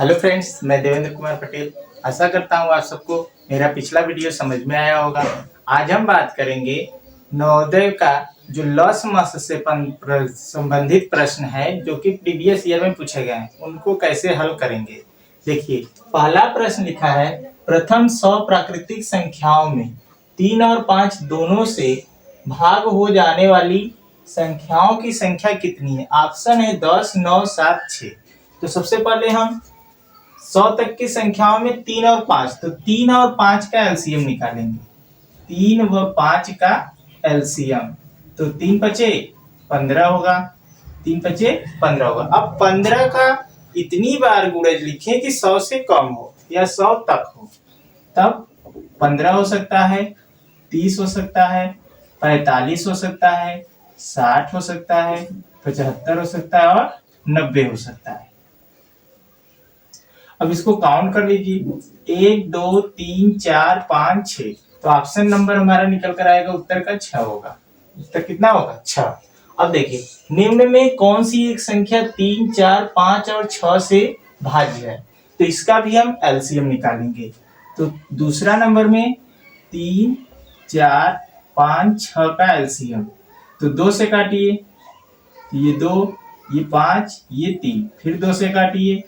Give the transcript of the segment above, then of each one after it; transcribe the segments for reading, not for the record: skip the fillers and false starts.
Hello friends, मैं देवेंद्र कुमार पटेल। आशा करता हूँ आप सबको मेरा पिछला वीडियो समझ में आया होगा। आज हम बात करेंगे नवोदय का जो लस मस से संबंधित प्रश्न है जो कि प्रीवियस ईयर में पूछे गए हैं, उनको कैसे हल करेंगे। देखिए, पहला प्रश्न लिखा है, प्रथम 100 प्राकृतिक संख्याओं में 3 और 5 दोनों से भाग हो जाने वाली संख्याओं की संख्या कितनी है। ऑप्शन है 10, 9, 7, 6। तो सबसे पहले हम 100 तक की संख्याओं में 3 और 5, तो 3 और 5 का एलसीएम निकालेंगे। 3 व 5 का एलसीएम, तो 3 पचे 15 होगा। 3 पचे 15 होगा। अब 15 का इतनी बार गुणज लिखें कि 100 से कम हो या 100 तक हो, तब 15 हो सकता है, 30 हो सकता है, 45 हो सकता है, 60 हो सकता है, 75 हो सकता है और 90 हो सकता है। अब इसको काउंट कर लीजिए, 1, 2, 3, 4, 5, 6। तो ऑप्शन नंबर हमारा निकल कर आएगा, उत्तर का 6 होगा। उत्तर कितना होगा? 6। अब देखिए, निम्न में कौन सी एक संख्या 3, 4, 5 और 6 से भाज्य है, तो इसका भी हम एलसीएम निकालेंगे। तो दूसरा नंबर में 3, 4, 5, 6 का एलसीएम, तो 2 से काटिए, ये 2, ये 5, ये 3, फिर 2 से काटिए,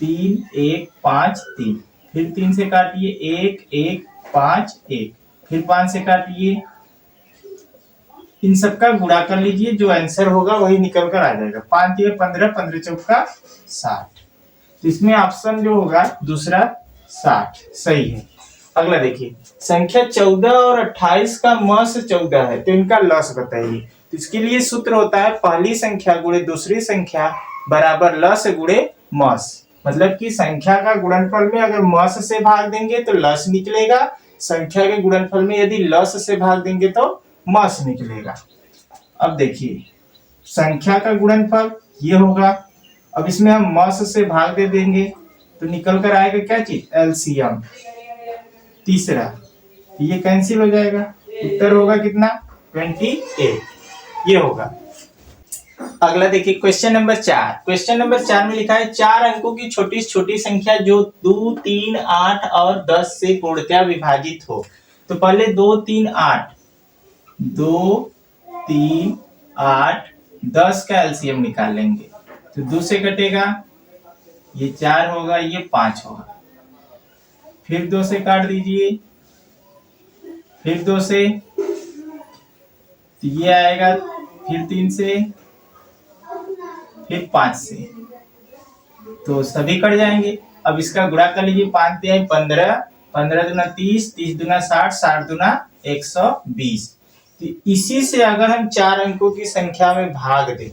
3, 1, 5, 3, फिर 3 से काटिए, 1, 1, 5, 1, फिर 5 से काटिए। इन सबका गुणा कर लीजिए, जो आंसर होगा वही निकल कर आ जाएगा। 5 ये 15, 15 चौका 60। तो इसमें ऑप्शन जो होगा दूसरा 60 सही है। अगला देखिए, संख्या 14 और 28 का मस 14 है, तो इनका लस बताइए। तो इसके लिए सूत्र होता है पहली संख्या गुणे दूसरी संख्या बराबर लस गुणे मस। मतलब कि संख्या का गुणनफल में अगर मस से भाग देंगे तो लस निकलेगा, संख्या के गुणनफल में यदि लस से भाग देंगे तो मस निकलेगा। अब देखिए, संख्या का गुणनफल ये होगा, अब इसमें हम मस से भाग दे देंगे तो निकल कर आएगा क्या चीज? एलसीएम। तीसरा ये कैंसिल हो जाएगा, उत्तर होगा कितना? 28 ये होगा। अगला देखिए, क्वेश्चन नंबर 4। क्वेश्चन नंबर 4 में लिखा है, 4 अंकों की छोटी छोटी संख्या जो 2, 3, 8 और 10 से पूर्णतः विभाजित हो। तो पहले 2, 3, 8, 2, 3, 8, 10 का एलसीएम निकाल लेंगे। तो 2 से कटेगा, ये 4 होगा, ये 5 होगा, फिर 2 से काट दीजिए, फिर 2 से, तो ये आएगा, फिर 3 से, फिर 5 से, तो सभी कट जाएंगे। अब इसका गुणा कर लीजिए, 5 तिहाई 15, 15 दूना 30, 30 दूना 60, 60 दूना 120। तो इसी से अगर हम 4 अंकों की संख्या में भाग दें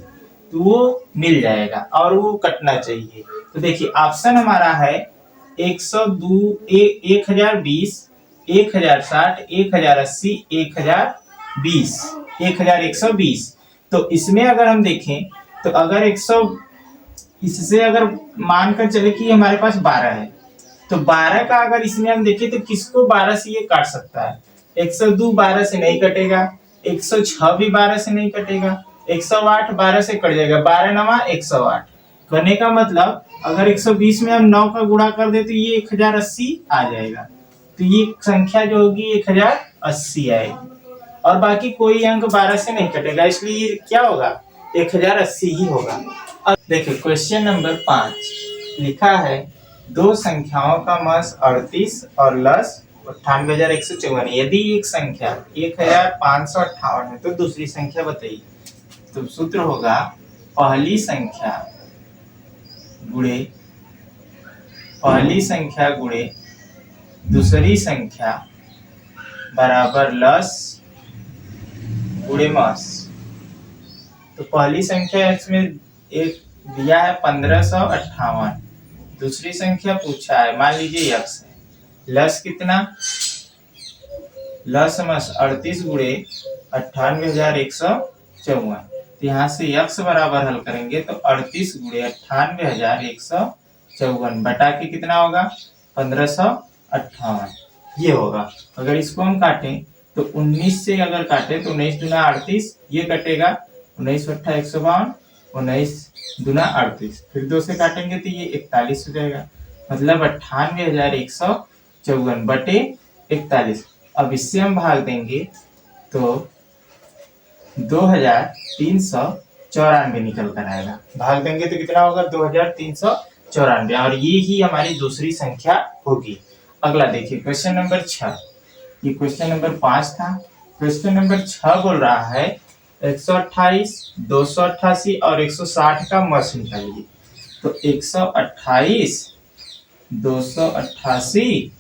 तो वो मिल जाएगा और वो कटना चाहिए। तो देखिए, ऑप्शन हमारा है 102, 1020, 1060, 1080, 1020, 1120। तो इसमें अगर हम देखें तो अगर 100, इससे अगर मानकर चले कि हमारे पास 12 है, तो 12 का अगर इसमें हम देखें तो किसको 12 से ये काट सकता है? 102 12 से नहीं कटेगा, 106 भी 12 से नहीं कटेगा, 108 12 से कट जाएगा, 12 9 108। करने का मतलब अगर 120 में हम 9 का गुणा कर दे तो ये 1080 आ जाएगा। तो ये संख्या जो होगी 1080 आएगी और बाकी कोई अंक 12 से नहीं कटेगा, इसलिए ये क्या होगा? 1080 ही होगा। अब देखिए, क्वेश्चन नंबर 5 लिखा है, दो संख्याओं का मस 38 और लस 98,154। यदि एक संख्या 1558 है तो दूसरी संख्या बताइए। तो सूत्र होगा पहली संख्या गुणे दूसरी संख्या बराबर लस गुणे मस। तो पहली संख्या इसमें एक दिया है 1558, दूसरी संख्या पूछा है, मान लीजिए यक्स है, लस कितना? लस मस 38 गुणे 98,154। तो यहाँ से यक्स बराबर हल करेंगे तो 38 गुणे 98,154 बटा के कितना होगा? 1558 ये होगा। अगर इसको हम काटें तो 19 से अगर काटे तो 19 दूना 38, ये कटेगा, 19 × 8 = 152, 19 दूना 38, फिर 2 से काटेंगे तो ये 41 हो जाएगा। मतलब 98,154 बटे 41। अब इससे हम भाग देंगे तो 2,394 निकल कर आएगा। भाग देंगे तो कितना होगा? 2,394। और ये ही हमारी दूसरी संख्या होगी। अगला देखिए क्वेश्चन नंबर 6। ये क्वेश्चन नंबर 5 था। क्वेश्चन नंबर 6 बोल रहा है 128, 288 और 160 का मस निकालिए। तो 128, 288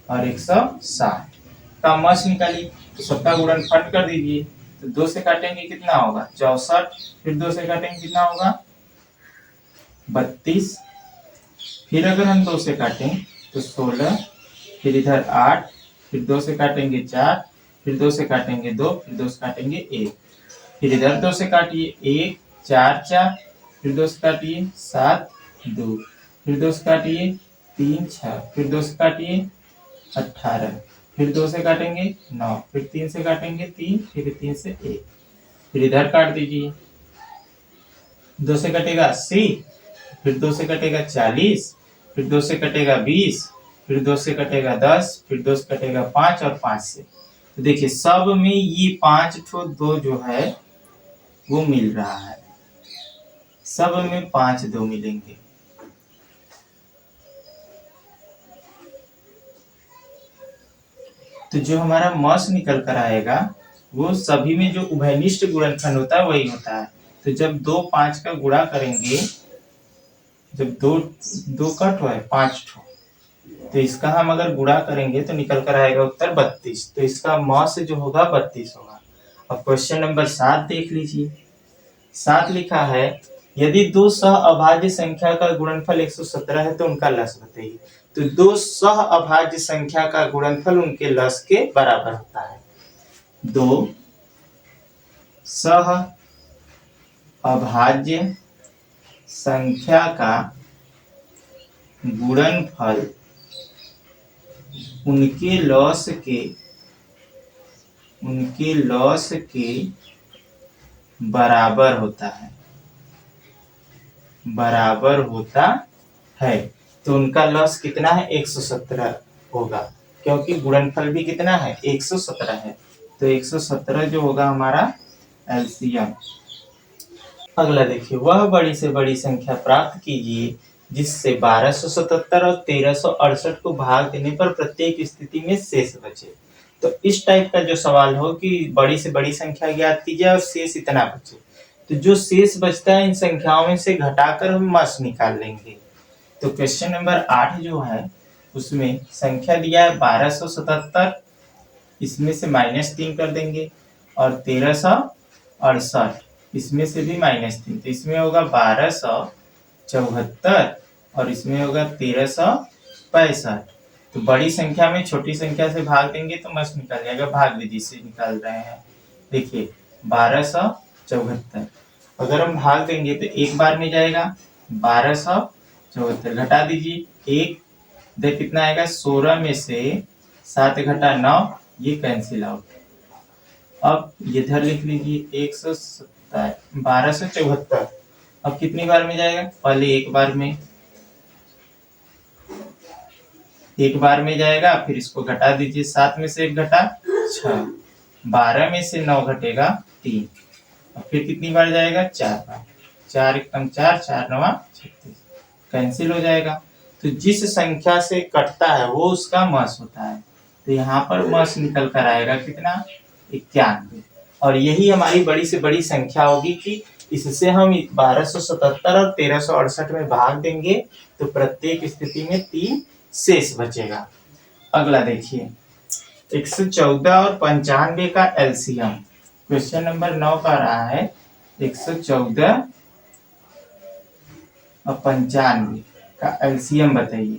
और 160 का मस निकालिए। तो सबका गुणनफल कर दीजिए। तो 2 से काटेंगे कितना होगा? 64। फिर 2 से काटेंगे कितना होगा? 32। फिर अगर हम 2 से काटें तो 16। फिर इधर 8। फिर 2 से काटेंगे 4। फिर 2 से काटेंगे 2। फिर 2 से काटेंगे 1। फिर इधर 2 से काटिए 1 4 4। फिर 2 से काटिए 7 2। फिर 2 से काटिए 3 6। फिर 2 से काटिए 18। फिर 2 से काटेंगे 9। फिर 3 से काटेंगे 3। फिर 3 से 1। फिर इधर काट दीजिए। 2 से कटेगा 80। फिर 2 से कटेगा 40। फिर 2 से कटेगा 20। फिर 2 से कटेगा 10। फिर 2 से कटेगा 5 और 5 से। तो देखिए सब में ये 5 ठो 2 जो है वो मिल रहा है। सब में 5 2 मिलेंगे। तो जो हमारा मस निकल कर आएगा वो सभी में जो उभयनिष्ठ गुणनफल होता है वही होता है। तो जब 2 5 का गुणा करेंगे, जब दो का ठो है 5 ठो, तो इसका हम अगर गुणा करेंगे तो निकल कर आएगा उत्तर 32। तो इसका मस जो होगा 32 होगा। अब क्वेश्चन नंबर 7 देख लीजिए। 7 लिखा है यदि दो सह अभाज्य संख्या का गुणनफल 117 है तो उनका लस बताइए। तो दो सह अभाज्य संख्या का गुणनफल उनके लस के बराबर होता है। दो सह अभाज्य संख्या का गुणनफल उनके लॉस के बराबर होता है। तो उनका लॉस कितना है? 117 होगा, क्योंकि गुणनफल भी कितना है? 117 है। तो 117 जो होगा हमारा एलसीएम। अगला देखिए, वह बड़ी से बड़ी संख्या प्राप्त कीजिए जिससे 1277 और 1368 को भाग देने पर प्रत्येक स्थिति में शेष बचे। तो इस टाइप का जो सवाल हो कि बड़ी से बड़ी संख्या ज्ञात कीजिए और शेष इतना बचे, तो जो शेष बचता है इन संख्याओं में से घटाकर हम मस निकाल लेंगे। तो क्वेश्चन नंबर 8 जो है उसमें संख्या दिया है 1277, इसमें से -3 कर देंगे, और 1368 इसमें से भी -3। तो इसमें होगा 1274 और इसमें होगा 1365। तो बड़ी संख्या में छोटी संख्या से भाग देंगे तो मस निकल जाएगा। भाग विधि से निकाल रहे हैं। देखिए 1274 अगर हम भाग देंगे तो एक बार में जाएगा 1274, घटा दीजिए 1, देख कितना आएगा? 16 में से 7 घटा 9, ये कैंसिल आउट। अब इधर लिख लीजिए 1274। अब कितनी बार में जाएगा? पहले एक बार में जाएगा, फिर इसको घटा दीजिए। 7 में से 1 घटा 6, 12 में से 9 घटेगा 3। अब फिर कितनी बार जाएगा? 4 बार। 4 एकम 4, 4 9 36, कैंसिल हो जाएगा। तो जिस संख्या से कटता है वो उसका मस होता है। तो यहाँ पर मस निकल कर आएगा कितना? 91। और यही हमारी बड़ी से बड़ी संख्या होगी कि इससे हम 1277 और 1368 में भाग देंगे तो प्रत्येक स्थिति में 3 शेष बचेगा। अगला देखिए 114 और 95 का एलसीएम। क्वेश्चन नंबर 9 का रहा है 114 और 95 का एलसीएम बताइए।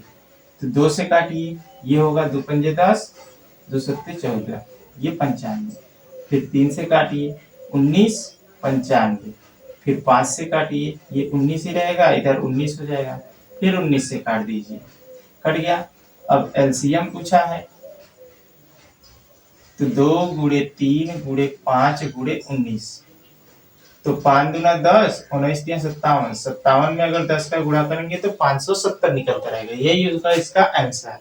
तो 2 से काटिए, ये होगा 2 पंजे 10, 2 सत्ते 14, ये 95। फिर 3 से काटिए 19 95। फिर 5 से काटिए, ये 19 ही रहेगा, इधर 19 हो जाएगा। फिर 19 से काट दीजिए, कट गया। अब एलसीएम पूछा है तो 2 गुणे 3 गुणे 5 गुणे 19। तो 5 दूना 10, 19 तिया 57, 57 में अगर 10 का गुणा करेंगे तो 570 निकल कर आएगा। यही उसका इसका आंसर है।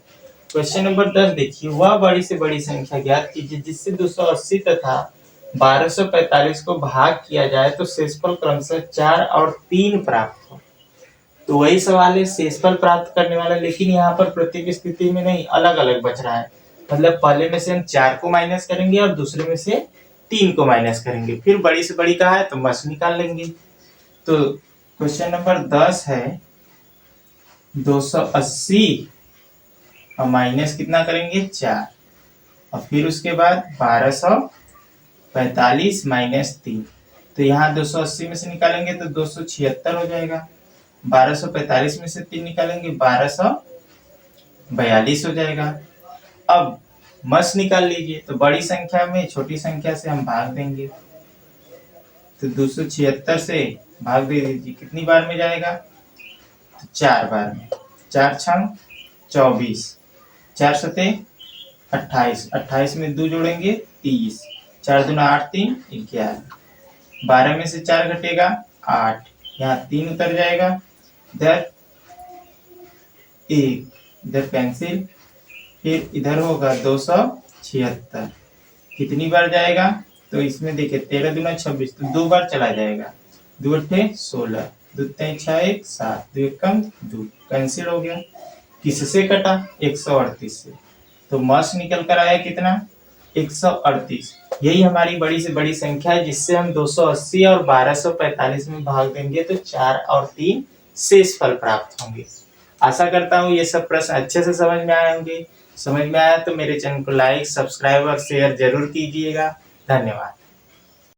क्वेश्चन नंबर 10 देखिए, वह बड़ी से बड़ी संख्या ज्ञात कीजिए जिससे 280 तथा 1245 को भाग किया जाए तो शेषफल क्रमशः 4 और 3 प्राप्त हो। तो वही सवाल है, शेषफल प्राप्त करने वाला, लेकिन यहाँ पर प्रत्येक स्थिति में नहीं, अलग अलग बच रहा है। मतलब पहले में से हम 4 को माइनस करेंगे और दूसरे में से 3 को माइनस करेंगे, फिर बड़ी से बड़ी कहा है तो मस निकाल लेंगे। तो क्वेश्चन नंबर 10 है 280 और माइनस कितना करेंगे 4, और फिर उसके बाद 1245 माइनस 3। तो यहाँ 280 में से निकालेंगे तो 276 हो जाएगा, 1245 में से 3 निकालेंगे 1242 हो जाएगा। अब मस निकाल लीजिए, तो बड़ी संख्या में छोटी संख्या से हम भाग देंगे, तो 276 से भाग दे दीजिए, कितनी बार में जाएगा तो 4 बार में, 4 छंग 24, 4 सते 28, 28 में 2 जोड़ेंगे 30, 4 दूना 8 3 11, 12 में से 4 घटेगा 8, यहाँ 3 उतर जाएगा, इधर 1, इधर पेंसिल, फिर इधर होगा 276, कितनी बार जाएगा तो इसमें देखिए 13 दूना 26, तो 2 बार चला जाएगा, 2 अट्ठे 16, 2 तीन 6 1 7, 2 एक कम 2, कैंसिल हो गया। किससे कटा 138 से, तो मस निकल कर आया कितना 138। यही हमारी बड़ी से बड़ी संख्या है जिससे हम 280 और 1245 में भाग देंगे तो 4 और 3 शेषफल प्राप्त होंगे। आशा करता हूँ ये सब प्रश्न अच्छे से समझ में आए होंगे। समझ में आया तो मेरे चैनल को लाइक, सब्सक्राइब और शेयर जरूर कीजिएगा। धन्यवाद।